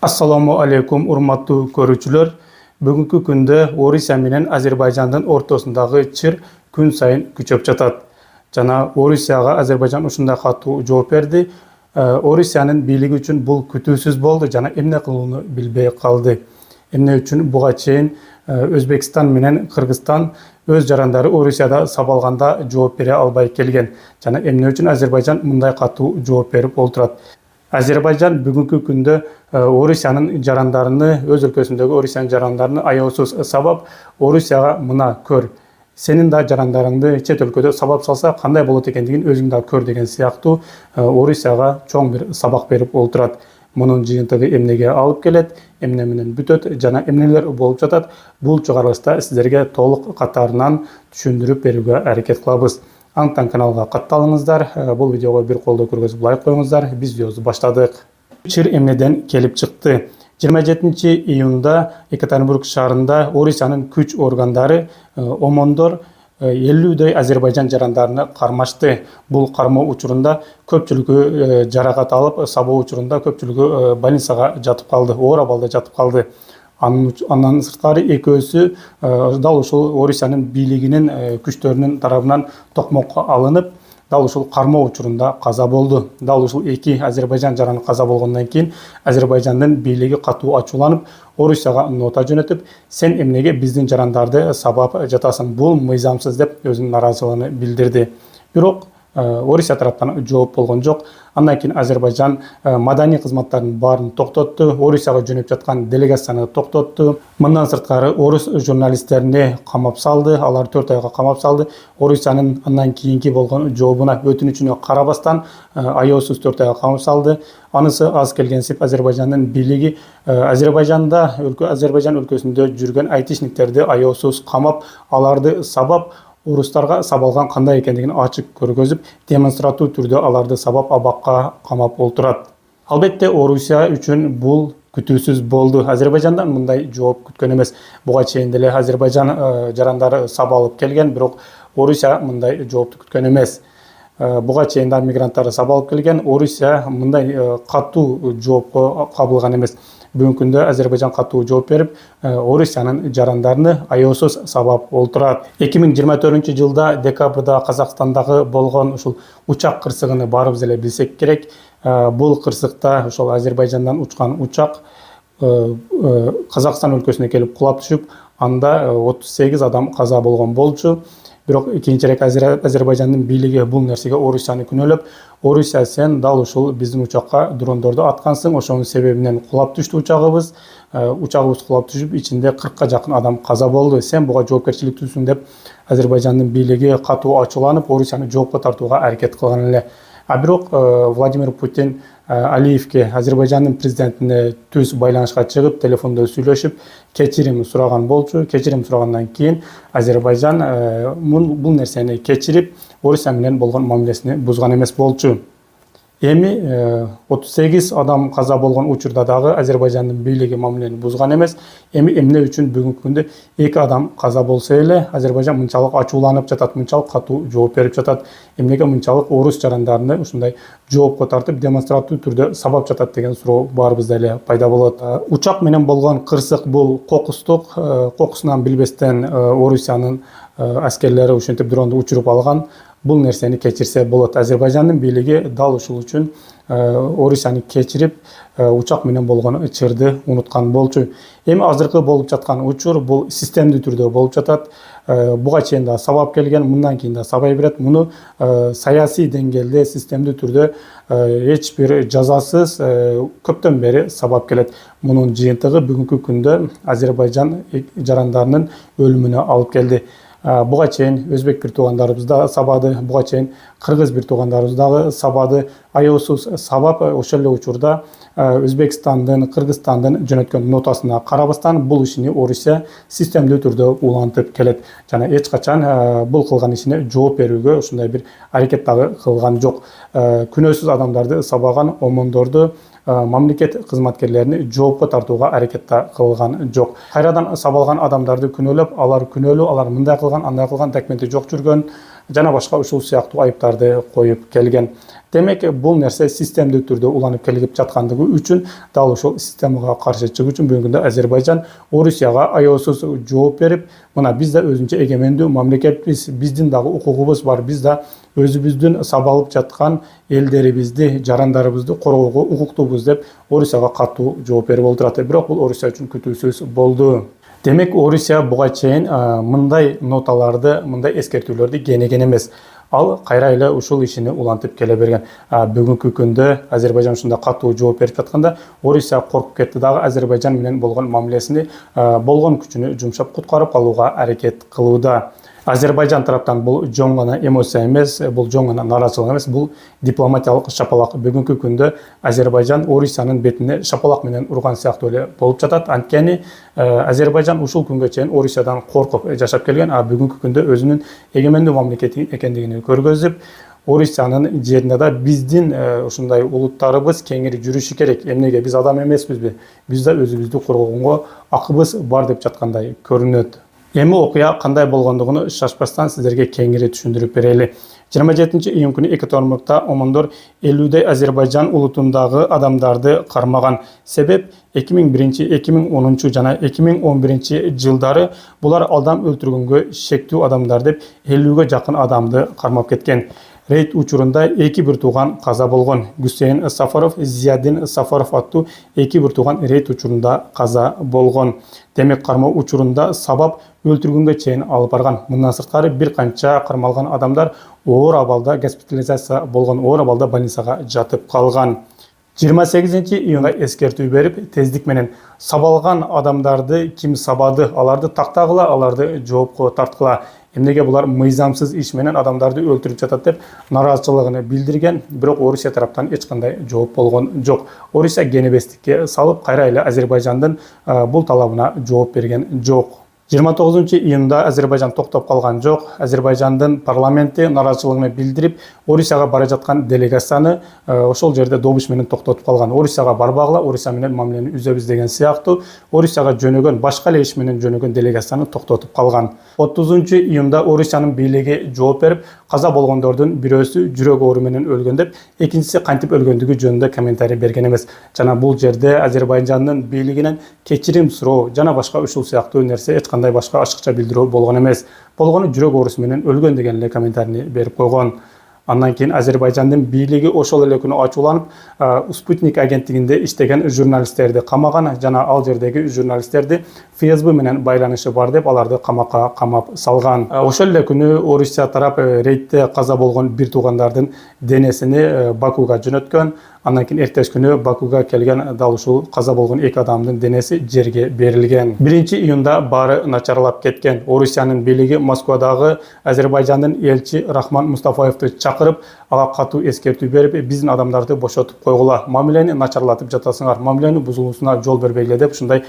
Assalamu alaikum urmattуу көрүүчүлөр. Бүгүнкү күндө Орусия менен Азербайжандын ортосундагы чыр күн сайын күчөп жатат. Жана Орусияга Азербайжан ушундай катуу жооп берди. Орусиянын бийлиги үчүн бул күтүүсүз болду жана эмне кылууну билбей калды. Эмне үчүн буга чейин Өзбекстан менен Кыргызстан өз жарандары Орусияда сабалганда жооп бере албай келген. Жана эмне үчүн Азербайжан мындай катуу жооп берип олтурат. Азербайжан бүгүнкү күндө Орусиянын жарандарыны, өз өлкөсүндөгү Орусиянын жарандарыны аяусуз сабап, Орусияга мына көр, сенин да жарандарыңды чет өлкөдө сабап салса кандай болот экендигин өзүң да көр деген сыяктуу Орусияга чоң бир сабак берип олтурат. Мунун жыйынтыгы эмнеге алып келет, эмне менен бүтөт жана эмнелер болуп жатат, бул чыгарылышта сиздерге толук катарынан түшүндүрүп берүүгө аракет кылабыз. Антан каналга катталыңыздар, бул видеого бир колдоо көргөзүп лайк коюңуздар. Биз видеобузду баштадык. Чыр эмнеден келип чыкты? 27 июнда Екатеринбург шаарында Орусиянын күч органдары омондор 50дөй Азербайжан жарандарыны кармашты. Бул кармоо учурунда көпчүлүгү жаракат алып, сабоо учурунда көпчүлүгү больницага жатып калды, оор абалда жатып калды. Андан сырткары экөөсү дал ушул Орусиянын бийлигинин күчтөрүнүн тарабынан токмокко алынып, дал ушул кармоо учурунда каза болду. Дал ушул эки Азербайжан жараны каза болгондон кийин Азербайжандын бийлиги катуу ачууланып, Орусияга нота жөнөтүп, сен эмнеге биздин жарандарды сабап жатасың, бул мыйзамсыз деп өзүнүн наразылыгын билдирди. Бирок Орусия тараптан жооп болгон жок. Андан кийин Азербайжан маданий кызматтардын баарын токтотту, Орусияга жөнөп жаткан делегацияны токтотту. Мындан сырткары орус журналисттерини камап салды, алар 4 айга камап салды. Орусиянын андан кийинки болгон жообуна, өтүнүчүнө карабастан аяусуз 4 айга камап салды. Анысы аз келгенсип Азербайжандын бийлиги Азербайжан өлкөсүндө жүргөн айтишниктерди аяусуз камап, аларды сабап, орустарга сабалган кандай экендигин ачык көргөзүп, демонстратив түрдө аларды сабап абакка камап олтурат. Албетте Орусия үчүн бул күтүүсүз болду. Азербайжандан мындай жооп күткөн эмес. Буга чейин деле Азербайжан жарандары сабалып келген, бирок Орусия мындай жоопту күткөн эмес. Буга чейин да мигранттар сабалып келген, Орусия мындай катуу жоопко кабылган эмес. Бүгүнкү күндө Азербайжан катуу жооп берип, Орусиянын жарандарыны аяусуз сабап олтурат. 2024-жылда декабрда Казакстандагы болгон ушул учак кырсыгын баарыбыз эле билсек керек. Бул кырсыкта ошол Азербайжандан учкан учак Казакстан өлкөсүнө келип кулап түшүп, анда 38 адам каза болгон болчу. Бирок кийинчерээк Азербайжандын бийлиги бул нерсеге Орусияны күнөөлөп, Орусия сен дал ушул биздин учакка дрондорду аткансың, ошонун себебинен кулап түштү учагыбыз кулап түшүп, ичинде 40ка жакын адам каза болду. Сен буга жоопкерчиликтүүсүң деп Азербайжандын бийлиги катуу ачууланып, Орусияны жоопко тартууга аракет кылган эле. Бирок Владимир Путин Алиевке, Азербайжандын президентине түз байланышка чыгып, телефондо сүйлөшүп, кечирим сураган болчу. Кечирим сурагандан кийин Азербайжан бул нерсени кечирип, Орусия менен болгон мамилесин бузган эмес болчу. Эми 38 адам каза болгон учурда дагы Азербайжандын бийлиги мамилени бузган эмес. Эми эмне үчүн бүгүнкү күндө 2 адам каза болсо эле Азербайжан мынчалык ачууланып жатат, мынчалык катуу жооп берип жатат? Эмнеге мынчалык орус жарандарыны ушундай жоопко тартып, демонстратив түрдө сабап жатат деген суроо баарыбызда эле пайда болот. Учак менен болгон кырсык бул кокустук, кокусунан билбестен Орусиянын аскерлери ушинтип дронду учуруп алган. Бул нерсени кечирсе болот. Азербайжандын бийлиги дал ушул үчүн Орусияны кечирип, учак менен болгон чырды унуткан болчу. Эми азыркы болуп жаткан учур бул системдүү түрдө болуп жатат. Буга чейин да сабап келген, мындан кийин да сабай берет. Муну саясий деңгээлде, системдүү түрдө эч бир жазасыз көптөн бери сабап келет. Мунун жыйынтыгы бүгүнкү күндө Азербайжан жарандарынын өлүмүнө алып келди. Буга чейин өзбек бир туугандарыбыз да сабады, буга чейин кыргыз бир туугандарыбыз дагы сабады. Аяусуз сабап, ошол эле учурда Өзбекстандын, Кыргызстандын жөнөткөн нотасына карабастан бул ишини Орусия системдүү түрдө улантып келет. Жана эч качан бул кылган ишине жооп берүүгө ушундай бир аракет дагы кылган жок. Күнөөсүз адамдарды сабаган омондорду мамлекет кызматкерлерини жоопко тартууга аракет кылган жок. Кайрадан сабалган адамдарды күнөөлөп, алар күнөөлүү, алар мындай кылган, андай кылган, документи жок жүргөн, жана башка ушул сыяктуу айыптарды коюп келген. Демек, бул нерсе системдик түрдө уланып келип жаткандыгы үчүн, дал ушул системага каршы чыгуу үчүн бүгүн күндө Азербайжан Орусияга аеосуз жооп берип, мына биз да өзүнчө эгемендүү мамлекетпиз, биздин дагы укугубуз бар, биз да өзүбүздүн сабалып жаткан элдерибизди, жарандарыбызды коргоого укуктуубуз деп Орусияга катуу жооп берип отурат. Бирок бул Орусия үчүн күтүүсүз болду. Демек, Орусия буга чейин мындай ноталарды, мындай эскертүүлөрдү кeenеген эмес. Ал кайра эле ушул ишини улантып келе берген. Бүгүнкү күндө Азербайжан ушунда катуу жооп берип жатканда, Орусия коркуп кетти дагы Азербайжан менен болгон мамилесини болгон күчүнө жумшап куткарып калууга аракет кылууда. Азербайжан тараптан бул жоң гана эмоция эмес, бул жоң гана нараазычылык эмес, бул дипломатиялык шапалак. Бүгүнкү күндө Азербайжан Орусиянын бетине шапалак менен урган сыяктуу эле болуп жатат. Анткени Азербайжан ушул күнгө чейин Орусиядан коркуп жашап келген, бүгүнкү күндө өзүнүн эгемендүү мамлекети экендигин көргөзүп, Орусиянын жеринде да биздин ушундай улуттарыбыз кеңири жүрүшү керек. Эмнеге биз адам эмеспизби? Биз да өзүбүздү коргогонго акыбыз бар деп жаткандай көрүнөт. Эми окуя кандай болгондугун шашпастан сиздерге кеңири түшүндүрүп берели. 27-июнь күнү эки тормукта омондор 50 Азербайжан улутундагы адамдарды кармаган. Себеп 2001, 2010 жана 2011 жылдары булар алдам өлтүргөнгө шектүү адамдар деп 50ге жакын адамды кармап кеткен. Рейд учурунда эки бир тууган каза болгон. Гусейн Сафаров, Зиядин Сафаров аттуу эки бир тууган рейд учурунда каза болгон. Демек, кармоо учурунда сабап өлтүргөнгө чейин алып барган. Мындан сырткары бир канча кармалган адамдар оор абалда госпитализация болгон, оор абалда больницага жатып калган. 28-июнда эскертүү берип, тездик менен сабалган адамдарды ким сабады, аларды тактагыла, аларды жоопко тарткыла. Эмнеге булар мыйзамсыз иш менен адамдарды өлтүрүп жатат деп нараазычылыгын билдирген, бирок Орусия тараптан эч кандай жооп болгон жок. Орусия кенебестикке салып, кайра эле Азербайжандын бул талабына жооп берген жок. 29-июнда Азербайжан токтоп калган жок. Азербайжандын парламенти нараазычылыгын билдирип, Орусияга бара жаткан делегацияны ошол жерде добуш менен токтотуп калган. Орусияга барбагыла, Орусия менен мамилени үзөбүз деген сыяктуу Орусияга жөнөгөн, башка эле иш менен жөнөгөн делегацияны токтотуп калган. 30-июнда Орусиянын бийлиги жооп берип, каза болгондордун бирөөсү жүрөк оору менен өлгөн деп, экинчиси кантип өлгөндүгү жөнүндө комментарий берген эмес. Жана бул жерде Азербайжандын бийлигинен кечирим суроо жана башка ушул сыяктуу нерсе эч кандай башка ачыкча билдирүү болгон эмес. Болгону жүрөк оорусу менен өлгөн деген эле комментарийни берип койгон. Андан кийин Азербайжандын бийлиги ошол эле күнү ачууланып, Спутник агенттигинде иштеген журналисттерди камаган жана ал жердеги журналисттерди ФСБ менен байланышы бар деп аларды камакка камап салган. Ошол эле күнү Орусия тарап рейдте каза болгон бир туугандардын денесини Бакуга жөнөткөн. Андан кийин эртеш күнү Бакуга келген дал ушул каза болгон эки адамдын денеси жерге берилген. 1-июнда баары начарлап кеткен. Орусиянын бийлиги Москвадагы Азербайжандын элчи Рахман Мустафаевди чакырып, ага катуу эскертүү берип, биздин адамдарды бошотуп койгула, мамилени начарлатып жатасыңар, мамилени бузулуусуна жол бербегиле деп ушундай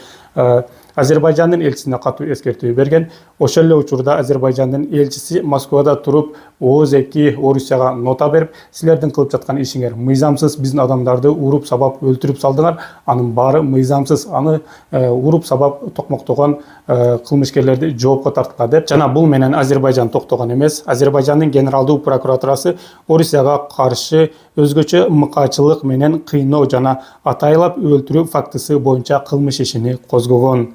Азербайжандын элчисине катуу эскертүү берген. Ошол эле учурда Азербайжандын элчиси Москвада туруп, ооз-эки Орусияга нота берип, силердин кылып жаткан ишиңер мыйзамсыз, биздин адамдарды уруп сабап өлтүрүп салдыңар, анын баары мыйзамсыз, аны уруп сабап токмоктогон кылмышкерлерди жоопко тарткыла деп. Жана бул менен Азербайжан токтогон эмес. Азербайжандын генералдуу прокуратурасы Орусияга каршы өзгөчө мыкаачылык менен кыйноо жана атайлап өлтүрүү фактысы боюнча кылмыш ишини козгогон.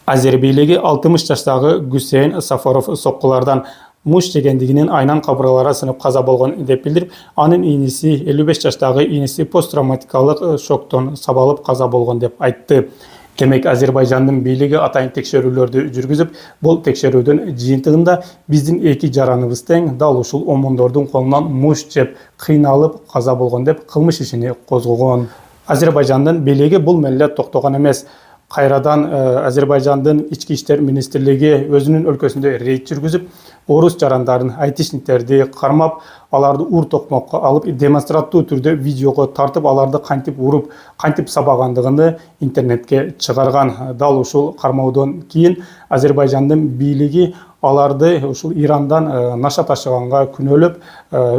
Азер бийлиги 60 жаштагы Гусейн Сафаров соккулардан муш жегендигинин айнан кабыргалары сынып каза болгон деп билдирип, анын иниси 55 жаштагы иниси посттравматикалык шоктон сабалып каза болгон деп айтты. Демек, Азербайжандын бийлиги атайын текшерүүлөрдү жүргүзүп, бул текшерүүдүн жыйынтыгында биздин эки жараныбыз тең дал ушул омондордун колунан муш жеп кыйналып каза болгон деп кылмыш ишини козгогон. Азербайжандын бийлиги бул менен токтогон эмес. Кайрадан Азербайжандын ички иштер министрлиги өзүнүн өлкөсүндө рейд жүргүзүп, орус жарандарын, айтишниктерди кармап, аларды ур токмокко алып, демонстраттуу түрдө видеого тартып, аларды кантип уруп, кантип сабагандыгын интернетке чыгарган. Дал ушул кармоодон кийин Азербайжандын бийлиги аларды ушул Ирандан наша ташыганга күнөөлөп,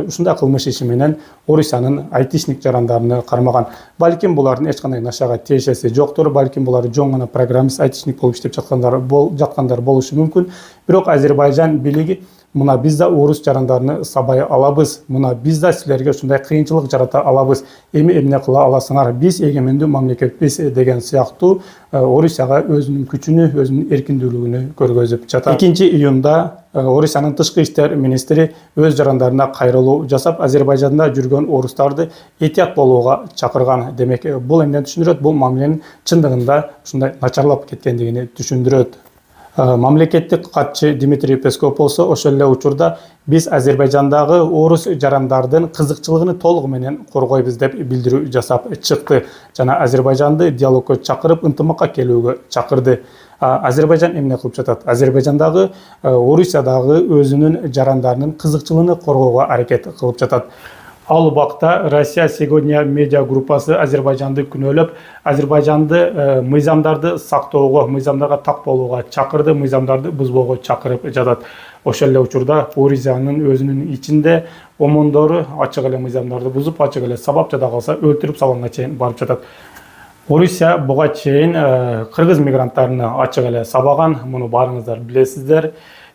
ушундай кылмыш иши менен Орусиянын айтишник жарандарын кармаган. Балким булардын эч кандай нашага тиешеси жоктур, балким булар жоң гана программист, айтишник болуп иштеп жаткандар болушу мүмкүн. Бирок Азербайжан бийлиги Мына биз да орус жарандарыны сабай алабыз. Мына биз да силерге ушундай кыйынчылык жарата алабыз. Эми эмне кыла аласыңар? Биз эгемендүү мамлекетпиз деген сыяктуу Орусияга өзүнүн күчүнү, өзүнүн эркиндүүлүгүнү көргөзүп жатат. 2-июнда Орусиянын тышкы иштер министри өз жарандарына кайрылуу жасап, Азербайжанда жүргөн орустарды этият болууга чакырган. Демек, бул эмнени түшүндүрөт? Бул мамиленин чындыгында ушундай начарлап кеткендигини түшүндүрөт. Мамлекеттик катчы Дмитрий Песков болсо ошол эле учурда биз Азербайжандагы орус жарандардын кызыкчылыгын толугу менен коргойбуз деп билдирүү жасап чыкты жана Азербайжанды диалогко чакырып, ынтымакка келүүгө чакырды. Азербайжан эмне кылып жатат? Азербайжандагы Орусиядагы өзүнүн жарандарынын кызыкчылыгын коргоого аракет кылып жатат. Ал убакта Россия сегодня медиа группасы Азербайжанды күнөөлөп, Азербайжанды мыйзамдарды сактоого, мыйзамдарга так болууга чакырды, мыйзамдарды бузбоого чакырып жатат. Ошол эле учурда Орусиянын өзүнүн ичинде омондору ачык эле мыйзамдарды бузуп, ачык эле сабап жада калса өлтүрүп салганга чейин барып жатат. Орусия буга чейин кыргыз мигранттарыны ачык эле сабаган, муну баарыңыздар билесиздер.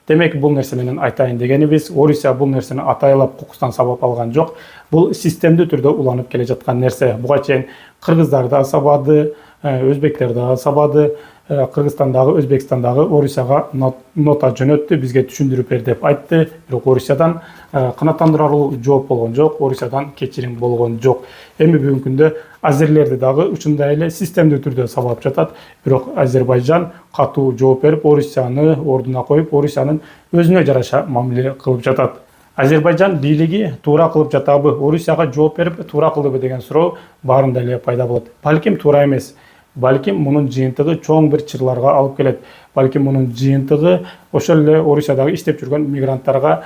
Демек, бул нерсе менен айтайын дегенибиз, Орусия бул нерсени атайлап кукустан сабап алган жок. Бул системдүү түрдө уланып келе жаткан нерсе. Буга чейин кыргыздар да сабады, өзбектер да сабады, Кыргызстандагы, Өзбекстандагы Орусияга нота жөнөттү, бизге түшүндүрүп бер деп айтты. Бирок Орусиядан канааттандырарлуу жооп болгон жок, Орусиядан кечирим болгон жок. Эми бүгүнкү күндө азерлерди дагы ушундай эле системдүү түрдө сабап жатат. Бирок Азербайжан катуу жооп берип, Орусияны ордуна коюп, Орусиянын өзүнө жараша мамиле кылып жатат. Азербайжан бийлиги туура кылып жатабы, Орусияга жооп берип туура кылдыбы деген суроо баарында эле пайда болот. Балким туура эмес. Балким мунун жыйынтыгы чоң бир чырларга алып келет. Балким мунун жыйынтыгы ошол эле Орусиядагы иштеп жүргөн мигранттарга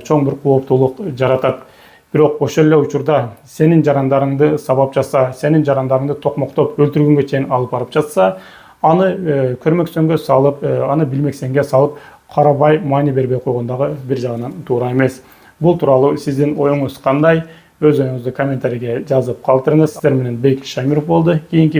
чоң бир кооптуулук жаратат. Бирок ошол эле учурда сенин жарандарыңды сабап жатса, сенин жарандарыңды токмоктоп өлтүргөнгө чейин алып барып жатса, аны көрмөксөнгө салып, аны билмексенге салып, карабай, маани бербей койгондагы бир жагынан туура эмес. Бул тууралуу сиздин оюңуз кандай? Өз оюңузду комментарийге жазып калтырыңыз. Сиздер менен Бек Шамиров болду. Кийинки